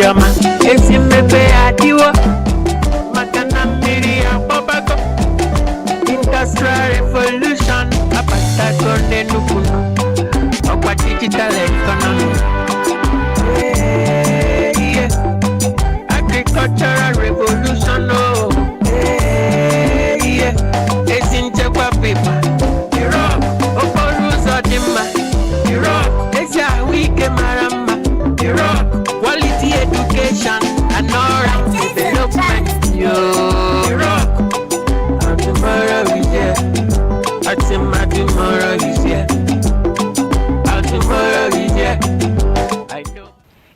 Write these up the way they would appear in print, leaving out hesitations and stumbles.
Obioma, Esimebe Adiwa, Makana Miria Babago, Industrial Revolution, Apatato Enugu, Opa Digital Economy, yeah. Agricultural Revolution, oh, yeah. Esinchekwa paper, Europe, Okoruzo Dimma, Europe, Asia Wike Maramba, Europe, quality education and all-round development, yo, Europe, and tomorrow is here, tomorrow is here, tomorrow is here, I know.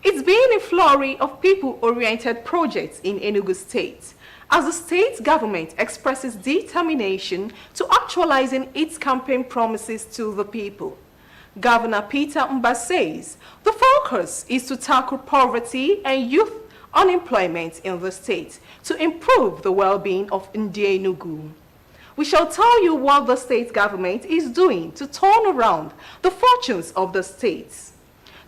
It's been a flurry of people-oriented projects in Enugu State, as the state government expresses determination to actualizing its campaign promises to the people. Governor Peter Mba says the focus is to tackle poverty and youth unemployment in the state to improve the well-being of Enugu. We shall tell you what the state government is doing to turn around the fortunes of the states.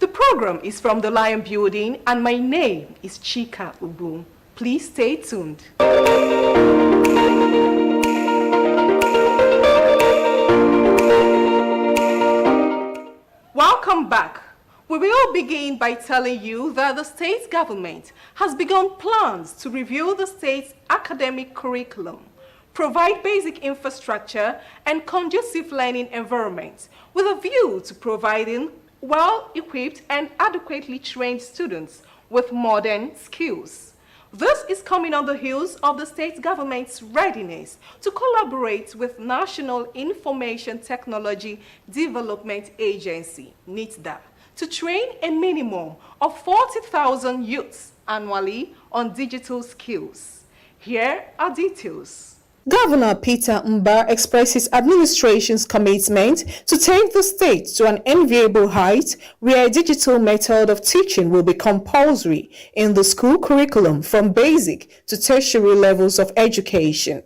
The program is from the Lion Building, and my name is Chika Ubu. Please stay tuned. Welcome back. We will begin by telling you that the state government has begun plans to review the state's academic curriculum, provide basic infrastructure and conducive learning environments with a view to providing well-equipped and adequately trained students with modern skills. This is coming on the heels of the state government's readiness to collaborate with National Information Technology Development Agency, NITDA, to train a minimum of 40,000 youths annually on digital skills. Here are details. Governor Peter Mba expressed his administration's commitment to take the state to an enviable height where a digital method of teaching will be compulsory in the school curriculum from basic to tertiary levels of education.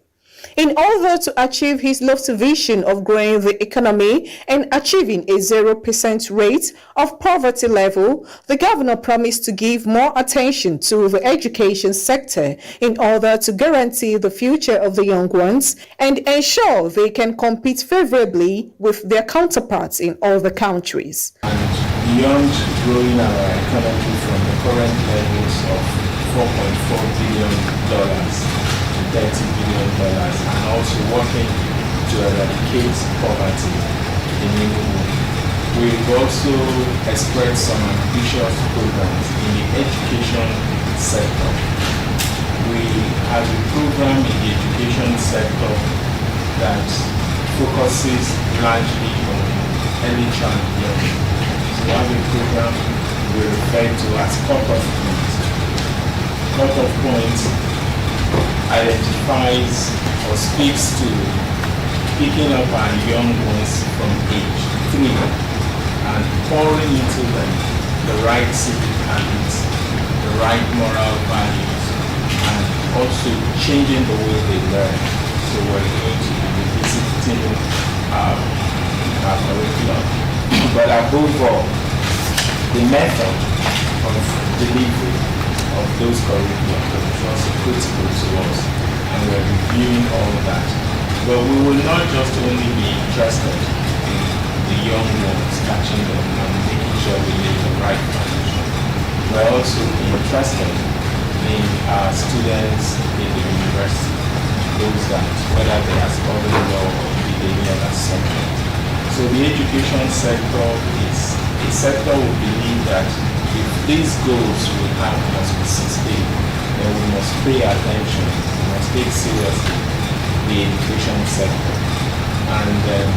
In order to achieve his lofty vision of growing the economy and achieving a 0% rate of poverty level, the governor promised to give more attention to the education sector in order to guarantee the future of the young ones and ensure they can compete favorably with their counterparts in other countries. And beyond growing our economy from the current levels of $4.4 billion $30 billion, and also working to eradicate poverty in Enugu. We've also expressed some ambitious programs in the education sector. We have a program in the education sector that focuses largely on early child learning. So we have a program we refer to as cut-off points. Cut-off points identifies or speaks to picking up our young ones from age 3 and pouring into them the right civic habits, the right moral values, and also changing the way they learn. So we're going to be revisiting our curriculum. But above all, the method of delivery of those curriculum is also critical to us, and we're reviewing all that. But we will not just only be interested in the young ones, catching them and making sure we make the right foundation. We're also interested in our students in the university, those that, whether they are studying law or any other sector. So the education sector is a sector we believe that if these goals we have must be sustained, then we must pay attention, we must take seriously the education sector. And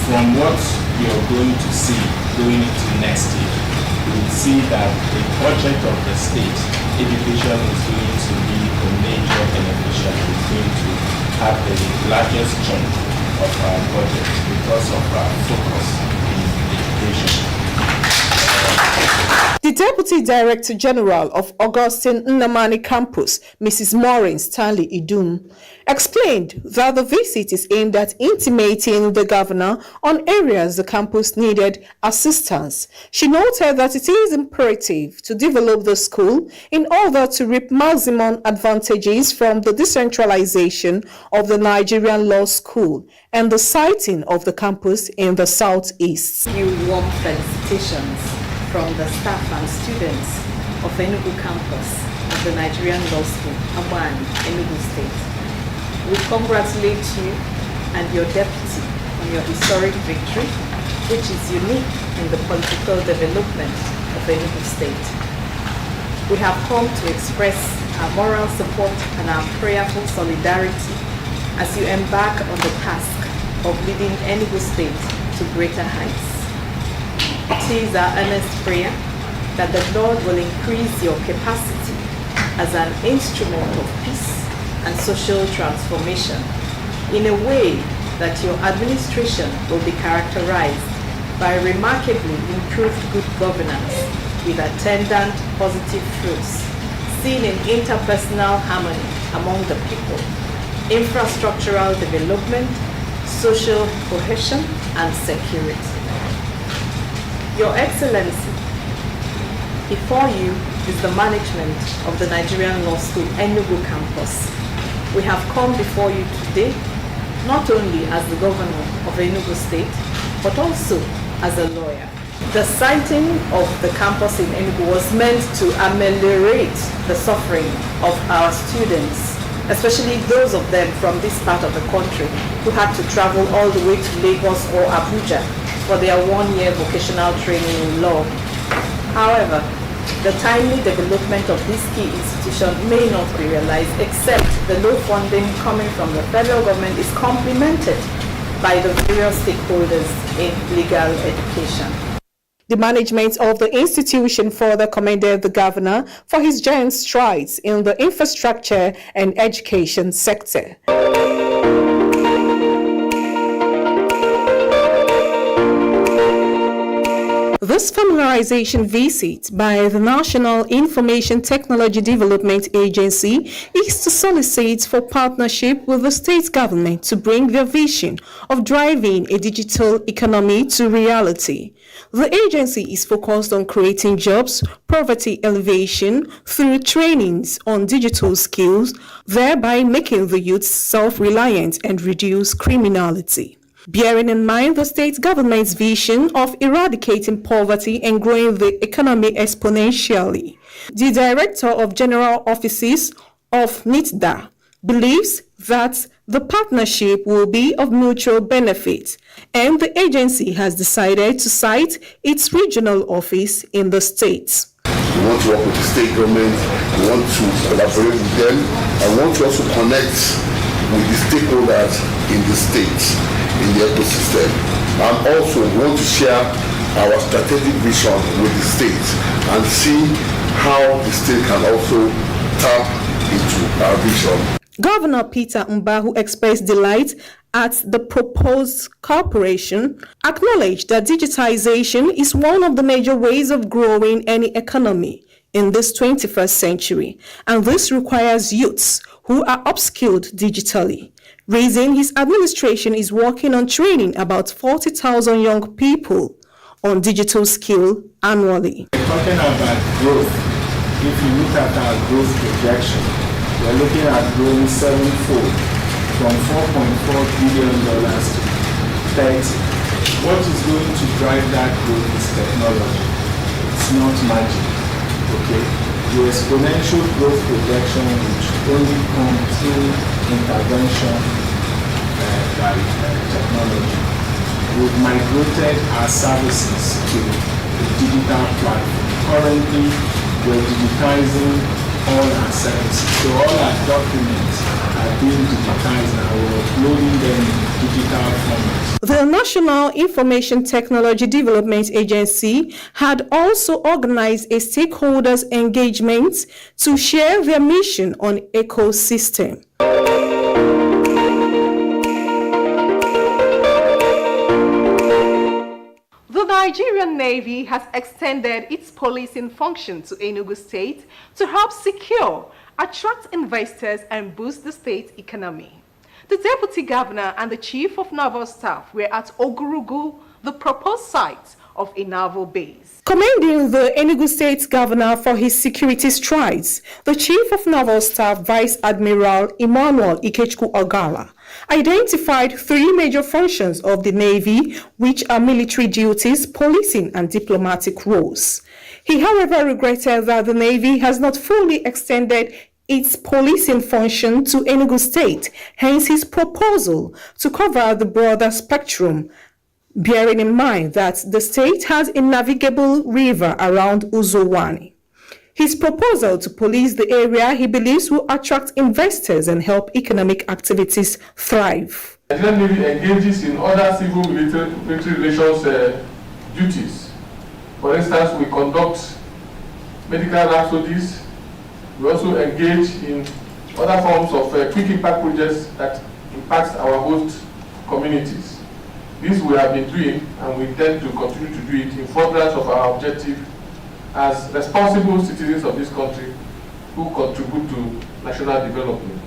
from what you're going to see going into next year, you will see that the budget of the state, education is going to be a major beneficiary. It's going to have the largest chunk of our budget because of our focus in education. The The Deputy Director General of Augustine Nnamani Campus, Mrs. Maureen Stanley Idum, explained that the visit is aimed at intimating the governor on areas the campus needed assistance. She noted that it is imperative to develop the school in order to reap maximum advantages from the decentralization of the Nigerian Law School and the siting of the campus in the southeast. Warm felicitations from the staff and students of Enugu campus of the Nigerian Law School, Aban, Enugu State. We congratulate you and your deputy on your historic victory, which is unique in the political development of Enugu State. We have come to express our moral support and our prayerful solidarity as you embark on the task of leading Enugu State to greater heights. It is our earnest prayer that the Lord will increase your capacity as an instrument of peace and social transformation in a way that your administration will be characterized by remarkably improved good governance with attendant positive fruits seen in interpersonal harmony among the people, infrastructural development, social cohesion, and security. Your Excellency, before you is the management of the Nigerian Law School Enugu campus. We have come before you today, not only as the governor of Enugu State, but also as a lawyer. The siting of the campus in Enugu was meant to ameliorate the suffering of our students, especially those of them from this part of the country who had to travel all the way to Lagos or Abuja for their one-year vocational training in law. However, the timely development of this key institution may not be realized except the low funding coming from the federal government is complemented by the various stakeholders in legal education. The management of the institution further commended the governor for his giant strides in the infrastructure and education sector. This familiarization visit by the National Information Technology Development Agency is to solicit for partnership with the state government to bring their vision of driving a digital economy to reality. The agency is focused on creating jobs, poverty elevation through trainings on digital skills, thereby making the youth self-reliant and reduce criminality. Bearing in mind the state government's vision of eradicating poverty and growing the economy exponentially, the Director of General Offices of NITDA believes that the partnership will be of mutual benefit, and the agency has decided to site its regional office in the state. We want to work with the state government, we want to collaborate with them, and we want to also connect with the stakeholders in the state, in the ecosystem. And also we want to share our strategic vision with the state and see how the state can also tap into our vision. Governor Peter Mba, who expressed delight at the proposed cooperation, acknowledged that digitization is one of the major ways of growing any economy in this 21st century, and this requires youths who are upskilled digitally. Raising his administration is working on training about 40,000 young people on digital skill annually. Talking about growth, if you look at our growth projection, we're looking at growing sevenfold from $4.4 billion to 30. What is going to drive that growth is technology. It's not magic, okay? The exponential growth projection which only comes through intervention by technology. We've migrated our services to the digital platform. Currently, we're digitizing all our services. So all our documents are being digitized now. We're uploading them in digital format. The National Information Technology Development Agency had also organized a stakeholders engagement to share their mission on ecosystem. The Nigerian Navy has extended its policing function to Enugu State to help secure, attract investors and boost the state's economy. The Deputy Governor and the Chief of Naval Staff were at Ogurugu, the proposed site of a naval base. Commending the Enugu State Governor for his security strides, the Chief of Naval Staff Vice Admiral Emmanuel Ikechukwu Ogala identified three major functions of the Navy, which are military duties, policing, and diplomatic roles. He, however, regretted that the Navy has not fully extended its policing function to Enugu State, hence his proposal to cover the broader spectrum, bearing in mind that the state has a navigable river around Uzowani. His proposal to police the area he believes will attract investors and help economic activities thrive. The Nigerian Navy engages in other civil military relations duties. For instance, we conduct medical rhapsodies. We also engage in other forms of quick impact projects that impact our host communities. This we have been doing, and we intend to continue to do it in furtherance of our objective as responsible citizens of this country who contribute to national development.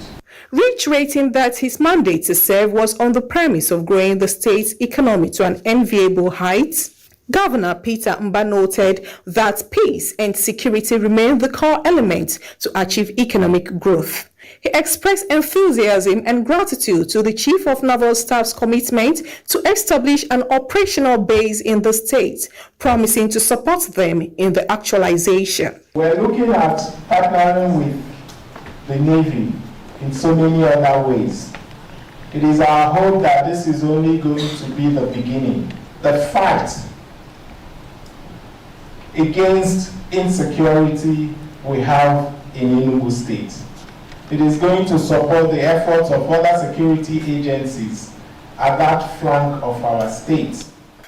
Reiterating that his mandate to serve was on the premise of growing the state's economy to an enviable height, Governor Peter Mba noted that peace and security remain the core elements to achieve economic growth. He expressed enthusiasm and gratitude to the Chief of Naval Staff's commitment to establish an operational base in the state, promising to support them in the actualization. We're looking at partnering with the Navy in so many other ways. It is our hope that this is only going to be the beginning. The fight against insecurity we have in Enugu State. It is going to support the efforts of other security agencies at that flank of our state.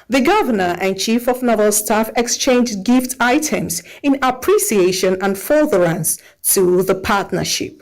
The Governor and Chief of Naval Staff exchanged gift items in appreciation and furtherance to the partnership.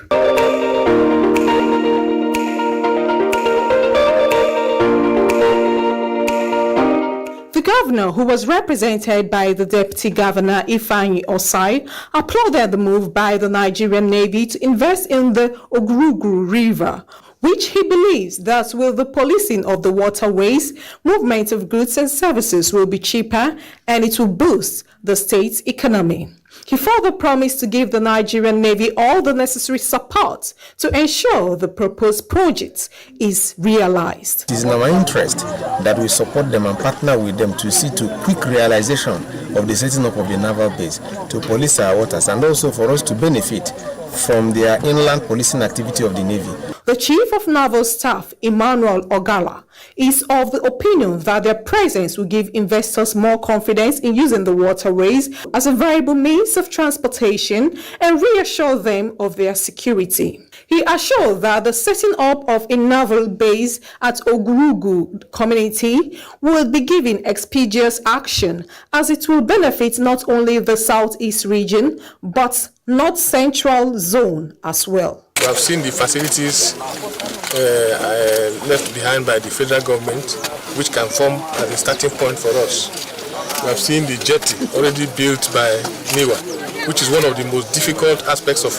The Governor, who was represented by the Deputy Governor Ifeanyi Osai, applauded the move by the Nigerian Navy to invest in the Ogurugu River, which he believes that with the policing of the waterways, movement of goods and services will be cheaper and it will boost the state's economy. He further promised to give the Nigerian Navy all the necessary support to ensure the proposed project is realized. It is in our interest that we support them and partner with them to see to quick realization of the setting up of the naval base, to police our waters, and also for us to benefit from their inland policing activity of the Navy. The Chief of Naval Staff, Emmanuel Ogala, is of the opinion that their presence will give investors more confidence in using the waterways as a viable means of transportation and reassure them of their security. He assured that the setting up of a naval base at Ogurugu community will be given expeditious action, as it will benefit not only the southeast region but north central zone as well. We have seen the facilities left behind by the federal government, which can form as a starting point for us. We have seen the jetty already built by NIWA, which is one of the most difficult aspects of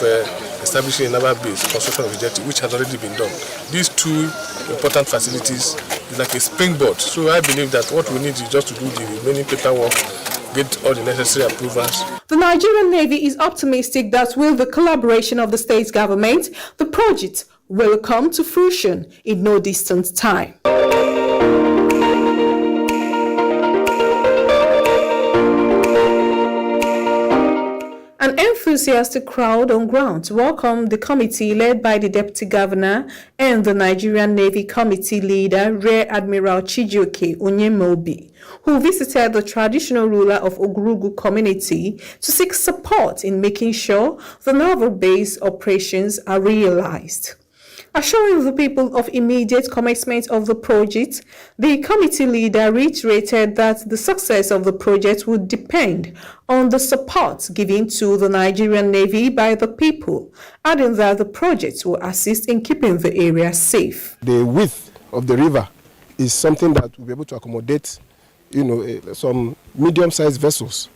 establishing a naval base, construction of a jetty, which has already been done. These two important facilities is like a springboard. So I believe that what we need is just to do the remaining paperwork, get all the necessary approvals. The Nigerian Navy is optimistic that with the collaboration of the state government, the project will come to fruition in no distant time. An enthusiastic crowd on ground to welcome the committee led by the Deputy Governor and the Nigerian Navy Committee leader, Rear Admiral Chijioke Onyemobi, who visited the traditional ruler of Ogurugu community to seek support in making sure the naval base operations are realized. Assuring the people of immediate commencement of the project, the committee leader reiterated that the success of the project would depend on the support given to the Nigerian Navy by the people, adding that the project will assist in keeping the area safe. The width of the river is something that will be able to accommodate some medium-sized vessels.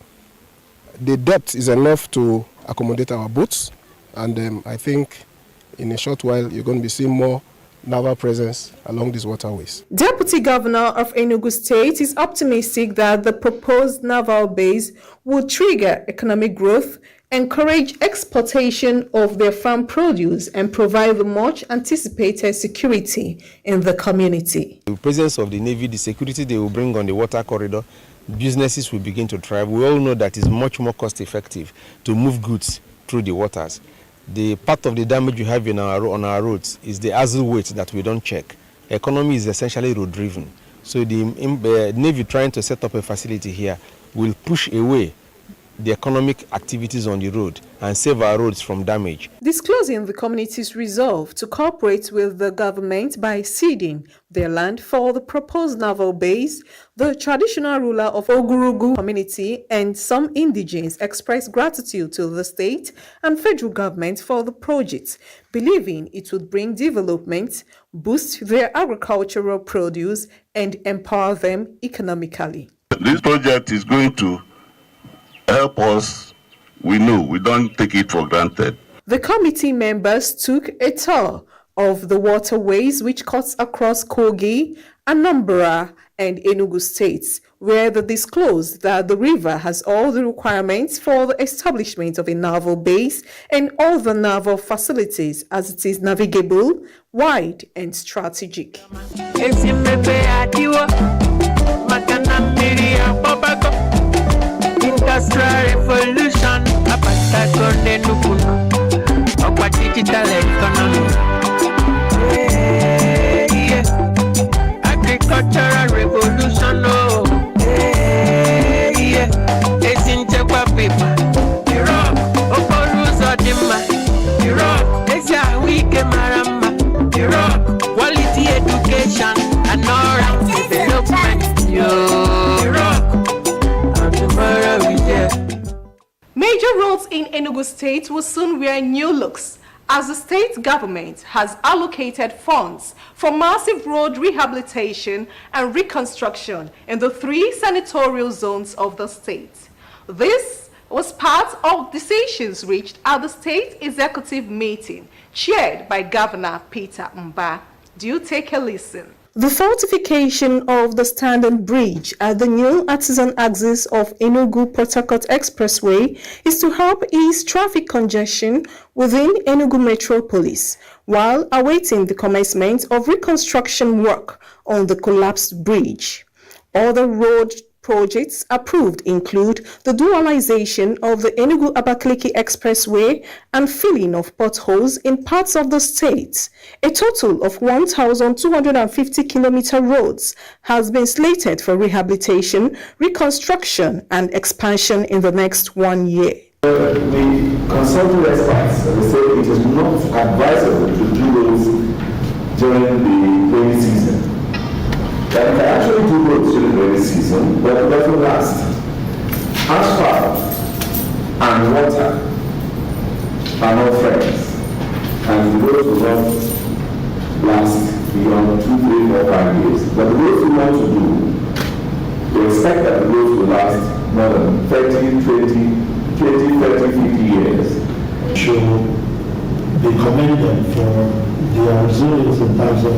The depth is enough to accommodate our boats, and I think in a short while you're going to be seeing more naval presence along these waterways. Deputy Governor of Enugu State is optimistic that the proposed naval base will trigger economic growth, encourage exportation of their farm produce, and provide the much anticipated security in the community. The presence of the Navy, the security they will bring on the water corridor, businesses will begin to thrive. We all know that it's much more cost effective to move goods through the waters. The part of the damage we have on our roads is the axle weight that we don't check. Economy is essentially road driven. So the Navy trying to set up a facility here will push away the economic activities on the road and save our roads from damage. Disclosing the community's resolve to cooperate with the government by ceding their land for the proposed naval base, the traditional ruler of Ogurugu community and some indigenes expressed gratitude to the state and federal government for the project, believing it would bring development, boost their agricultural produce, and empower them economically. This project is going to help us. We know, we don't take it for granted. The committee members took a tour of the waterways which cuts across Kogi, Anambra, and Enugu states, where they disclosed that the river has all the requirements for the establishment of a naval base and all the naval facilities, as it is navigable, wide, and strategic. Industrial revolution, digital economy. Agricultural revolution, paper. Europe, Okoruzo Dima. Europe, Asia Wike Marama. Europe, quality education and all development. Europe. Major roads in Enugu State will soon wear new looks as the state government has allocated funds for massive road rehabilitation and reconstruction in the 3 senatorial zones of the state. This was part of decisions reached at the state executive meeting chaired by Governor Peter Mba. Do take a listen. The fortification of the standing bridge at the new artisan axis of Enugu-Port Harcourt Expressway is to help ease traffic congestion within Enugu metropolis, while awaiting the commencement of reconstruction work on the collapsed bridge. Other road projects approved include the dualization of the Enugu-Abakaliki Expressway and filling of potholes in parts of the state. A total of 1,250 kilometer roads has been slated for rehabilitation, reconstruction, and expansion in the next 1 year. We consulted experts and they say it is not advisable to do roads during the rainy season. That you can actually do roads during the rainy season, but it doesn't last. Asphalt and water are not friends, and the roads will not last beyond 2, 3, 4, 5 years. But the roads we want to do, we expect that the roads will last more than 30, 30, 50 years. Should be commended for their resilience in terms of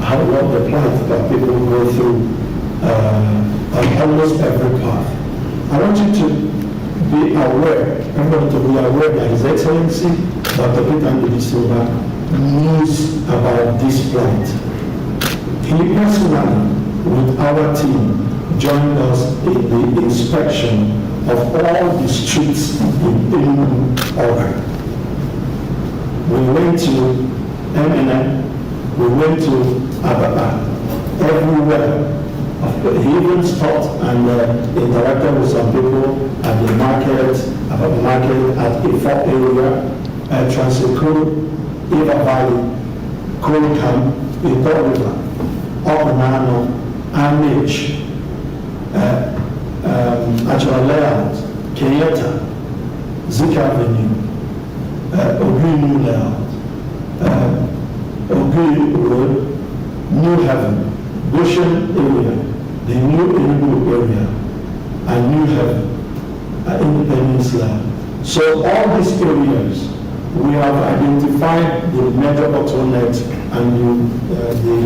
how well the plight that people go through on almost every path. I want you to be aware, everybody to be aware that His Excellency Dr. Peter Ndidi Silva knows about this plight. He personally, with our team, joined us in the inspection of all the streets in Enugu. We went to MNM, we went to Ababa, everywhere. He even stopped and interacted with some people at the market, at Ifo area, Transico, Eva Valley, Kurikam, Ito River, Okunano, Amich, Actual Layout, Kenyatta, Zik Avenue, Ogui Layout, Ogui Road, New Haven, Goshen area, the new Enugu area, and New Haven, Independence Land. So all these areas, we have identified the major bottlenecks and the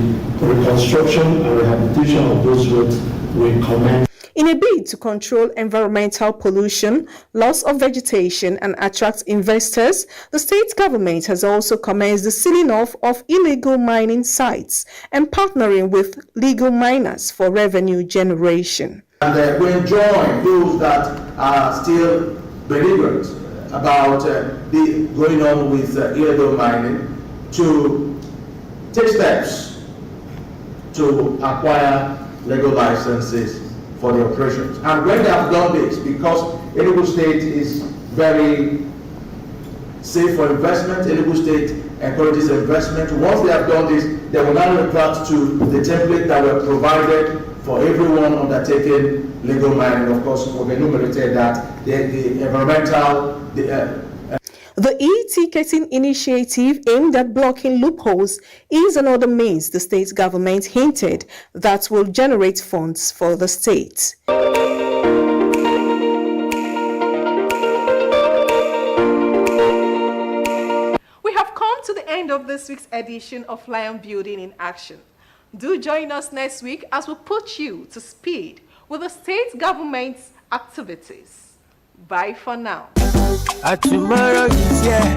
reconstruction and rehabilitation of those roads will commence. In a bid to control environmental pollution, loss of vegetation, and attract investors, the state government has also commenced the sealing off of illegal mining sites and partnering with legal miners for revenue generation. And we enjoin those that are still belligerent about going on with illegal mining to take steps to acquire legal licenses for the operations. And when they have done this, because Enugu State is very safe for investment, Enugu State encourages investment. Once they have done this, they will now revert to the template that were provided for everyone undertaking legal mining. Of course, we've enumerated that the environmental, The e-ticketing initiative aimed at blocking loopholes is another means the state government hinted that will generate funds for the state. We have come to the end of this week's edition of Lion Building in Action. Do join us next week as we put you to speed with the state government's activities. Bye for now. Tomorrow is here,